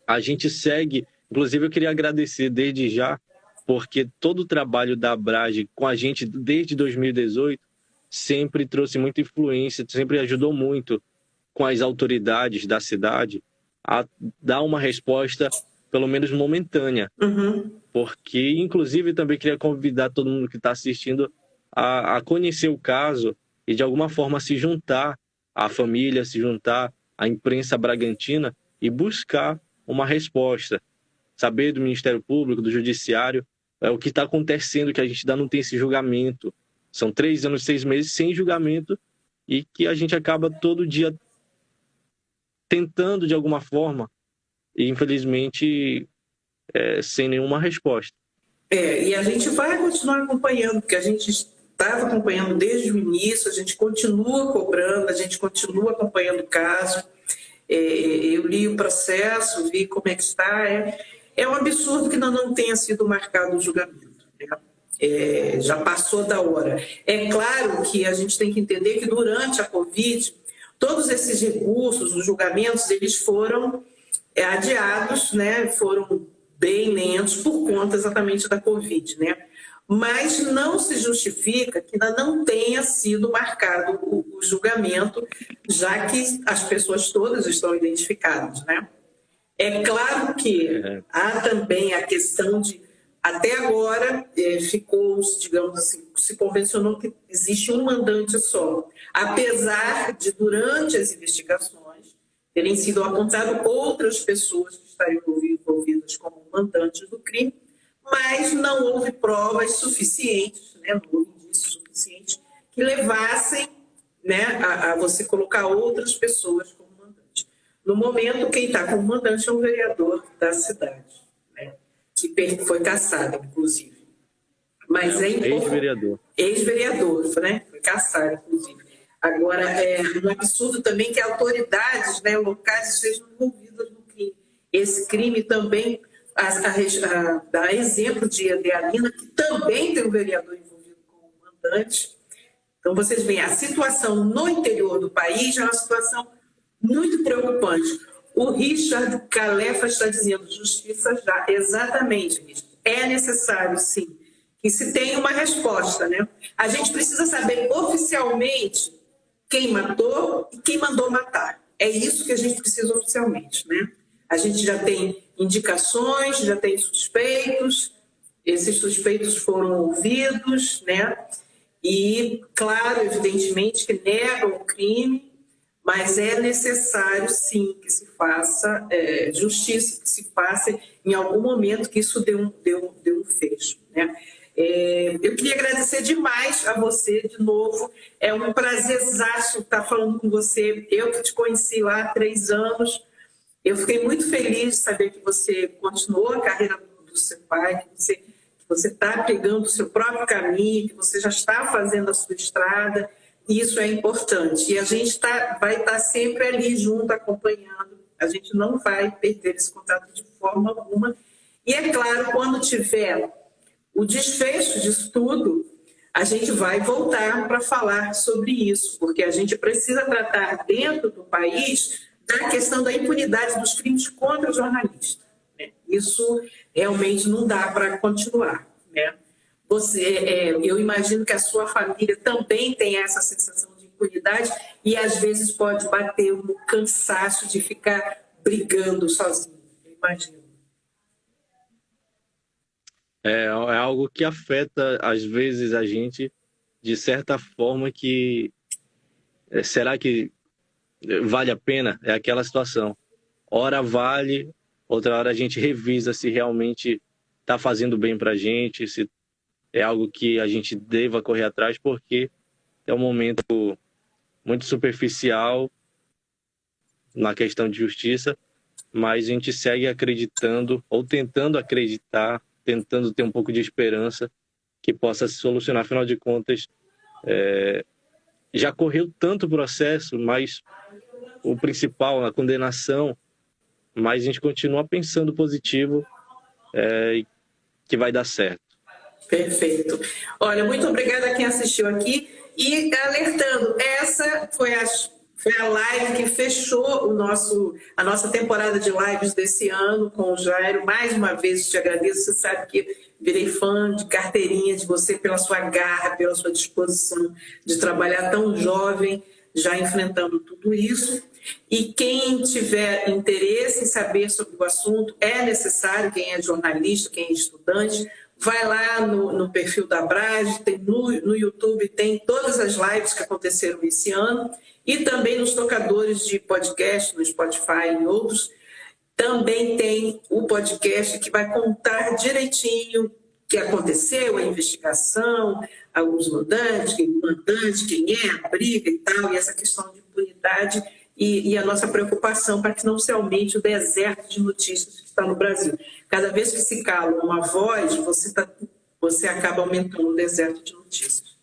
a gente segue. Inclusive, eu queria agradecer desde já, porque todo o trabalho da Abrage com a gente desde 2018 sempre trouxe muita influência, sempre ajudou muito com as autoridades da cidade a dar uma resposta, pelo menos momentânea. Porque, inclusive, também queria convidar todo mundo que está assistindo a conhecer o caso e, de alguma forma, se juntar à família, se juntar à imprensa bragantina e buscar uma resposta. Saber do Ministério Público, do Judiciário, o que está acontecendo, que a gente ainda não tem esse julgamento. São 3 anos e 6 meses sem julgamento e que a gente acaba todo dia tentando, de alguma forma, e, infelizmente, sem nenhuma resposta. E a gente vai continuar acompanhando, porque a gente estava acompanhando desde o início, a gente continua cobrando, a gente continua acompanhando o caso. Eu li o processo, vi como é que está. É um absurdo que ainda não tenha sido marcado o julgamento, né? Já passou da hora. É claro que a gente tem que entender que durante a Covid, todos esses recursos, os julgamentos, eles foram adiados, né? Foram bem lentos por conta exatamente da Covid, né? Mas não se justifica que ainda não tenha sido marcado o julgamento, já que as pessoas todas estão identificadas, né? É claro que há também a questão de, até agora, ficou, digamos assim, se convencionou que existe um mandante só, apesar de, durante as investigações, terem sido apontadas outras pessoas que estariam envolvidas como mandantes do crime, mas não houve provas suficientes, né, não houve indícios suficientes que levassem, né, a você colocar outras pessoas como mandante. No momento, quem está como mandante é um vereador da cidade, né? Que foi cassado, inclusive. Mas ex-vereador. Ex-vereador, né? Foi cassado, inclusive. Agora, é um absurdo também que autoridades, né, locais estejam envolvidas no crime. Esse crime também dá exemplo de Adealina, que também tem um vereador envolvido como mandante. Então, vocês veem, a situação no interior do país é uma situação muito preocupante. O Richard Calefa está dizendo, justiça já. Exatamente, Richard. É necessário, sim, que se tenha uma resposta, né? A gente precisa saber oficialmente quem matou e quem mandou matar. É isso que a gente precisa oficialmente, né? A gente já tem indicações, já tem suspeitos, esses suspeitos foram ouvidos, né? E, claro, evidentemente que negam o crime, mas é necessário, sim, que se faça justiça, que se faça em algum momento que isso dê um fecho, né? Eu queria agradecer demais a você de novo. É um prazerzaço estar falando com você. Eu que te conheci lá há 3 anos. Eu fiquei muito feliz de saber que você continuou a carreira do seu pai, que você está pegando o seu próprio caminho, que você já está fazendo a sua estrada. Isso é importante. E a gente vai estar sempre ali junto, acompanhando. A gente não vai perder esse contato de forma alguma. E, é claro, quando tiver o desfecho disso tudo, a gente vai voltar para falar sobre isso, porque a gente precisa tratar dentro do país da questão da impunidade dos crimes contra o jornalista, né? Isso realmente não dá para continuar, né? Eu imagino que a sua família também tem essa sensação de impunidade e às vezes pode bater um cansaço de ficar brigando sozinho, eu imagino. É algo que afeta, às vezes, a gente de certa forma que... será que vale a pena? É aquela situação. Ora vale, outra hora a gente revisa se realmente está fazendo bem para a gente, se é algo que a gente deva correr atrás, porque é um momento muito superficial na questão de justiça, mas a gente segue acreditando, ou tentando acreditar, tentando ter um pouco de esperança que possa se solucionar. Afinal de contas, já correu tanto processo, mas o principal, a condenação, mas a gente continua pensando positivo, que vai dar certo. Perfeito. Olha, muito obrigada a quem assistiu aqui e alertando, essa foi a live que fechou a nossa temporada de lives desse ano com o Jairo. Mais uma vez te agradeço, você sabe que virei fã de carteirinha de você pela sua garra, pela sua disposição de trabalhar tão jovem, já enfrentando tudo isso. E quem tiver interesse em saber sobre o assunto, é necessário, quem é jornalista, quem é estudante, vai lá no perfil da Abrage, no YouTube tem todas as lives que aconteceram esse ano e também nos tocadores de podcast, no Spotify e outros. Também tem o podcast que vai contar direitinho o que aconteceu, a investigação, os mandantes, quem é, a briga e tal, e essa questão de impunidade e a nossa preocupação para que não se aumente o deserto de notícias que está no Brasil. Cada vez que se cala uma voz, você acaba aumentando o deserto de notícias.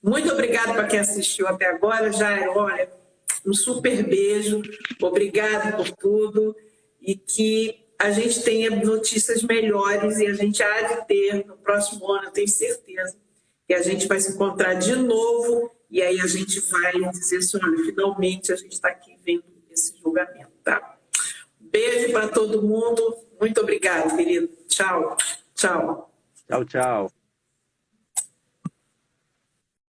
Muito obrigada para quem assistiu até agora. Jairo, olha, um super beijo. Obrigada por tudo e que a gente tenha notícias melhores e a gente há de ter no próximo ano, eu tenho certeza que a gente vai se encontrar de novo e aí a gente vai dizer assim, olha, finalmente a gente está aqui vendo esse julgamento, tá? Beijo para todo mundo. Muito obrigada, querido. Tchau. Tchau. Tchau, tchau.